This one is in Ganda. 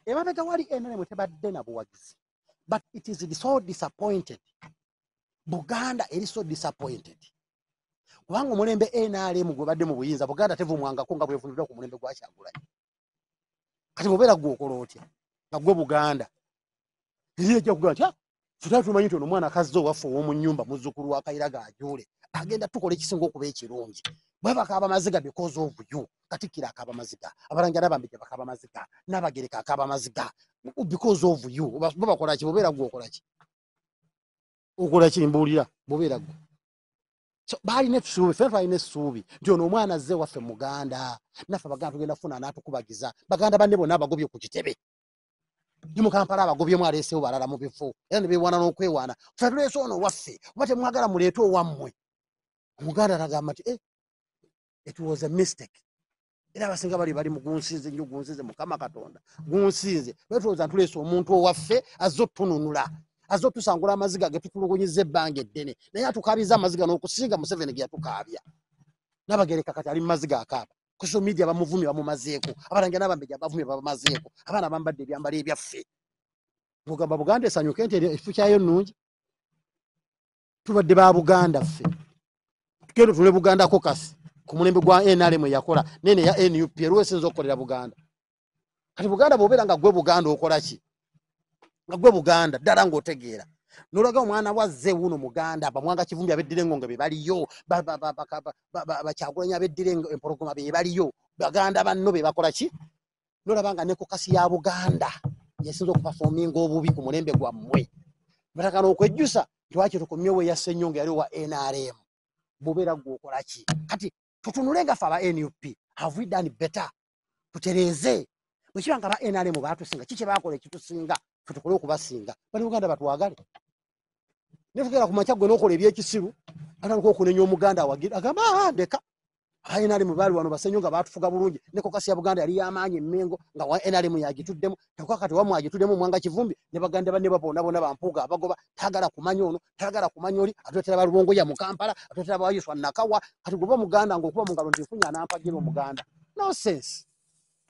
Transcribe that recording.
emabega wali NRM tebadde na buwagizi. But it is so disappointed. Buganda is so disappointed. Kubanga omulembe NRM gwe badde mu buyinza Buganda tevumwangako nga bwevumidwa ku mulembe gwa Kyagulanyi. Kati bobeera gwe okola otya nga gwe Buganda iriye kugamba nti tutatu tumanyi tono mwana kazzo waffe ow'omu nnyumba muzzukulu wa Kayiraga Ajule agenda tukola ekisinga okuba ekirungi bwe bakaaba maziga because of you Katikkiro akaaba maziga Abalangira n'Abambejja bakaaba maziga n'Abagereka akaaba maziga because of you bo bakola ki bobeera gwe okola ki okola ki mbuulira bobeera gwe so bali n'essuubi ffe twalina essuubi nti ono omwana azze waffe Muganda naffe Abaganda tugenda kufuna n'atukubagiza Baganda banne bonna abagobye ku kitebe ndi mu Kampala abagobyemu aleesewo balala mu bifo era ne beewaana n'okwewaana ffe tuleese ono waffe oba temwagala muleete owammwe Omuganda n'agamba nti it was a mistake era abasinga bali mu gunsinze nnyo gunsinze Mukama Katonda gunsinze betulowooza ntuleese omuntu owaffe azze otununula azze otusangula amaziga ge tutulugunyiza ebbanga eddene naye atukaabyiza amaziga n'okusinga Museveni ge yatukaabya n'Abagereka kati ali mu maziga akaaba ku social media bamuvumye bamumazeeko Abalangira n'Abambejja bavumye bamazeeko abaana bambadde ebyambalo ebyaffe mugamba Buganda esanyuke nti ekifu kyayo nnungi tubadde ba Buganda ffe tukendo tule Buganda ko kasi ku mulembe gwa NRM yakola nene ya NUP eruwesenza okukolera Buganda kati Buganda bobeera nga gwe Buganda okola ki nga gwe Buganda ddala ng'otegeera nolaga omwana wazze wuno Muganda bamwanga Kivumbi abeddira engonge be baliyo Bakyagulanyi abeddira empologoma be baliyo Baganda banno be bakola ki nolaba nga ne kokasi ya Buganda yasinza okupafominga obubi ku mulembe gwammwe batakana okwejjusa twaki tukomyewo ya Ssenyonga yali wa NRM bobeera gwe okola ki kati tutunule nga ffe aba NUP have we done better tutereeze bwe kiba nga ba NRM baatusinga kiki baakola ekitusinga ffe tukole okubasinga bali Buganda batwagale netugera ku makya gwe n'okola ebyekisiru atandika okunenya Omuganda awagira agamba ndeka NRM baali wano Bassenyonga baatufuga bulungi ne kokasi ya Buganda yali y'amaanyi emmengo nga wa NRM yagituddemu kakati wamu agituddemu Mwanga Kivumbi ne Baganda banne bonna bampuuga abagoba tagala kumanya ono tagala kumanya oli atwetera balubongo ya mu Kampala atwetera ba Yuswa Nakawa kati goba Muganda ng'okuba mu ngalo ntifunya anampagira Omuganda nonsense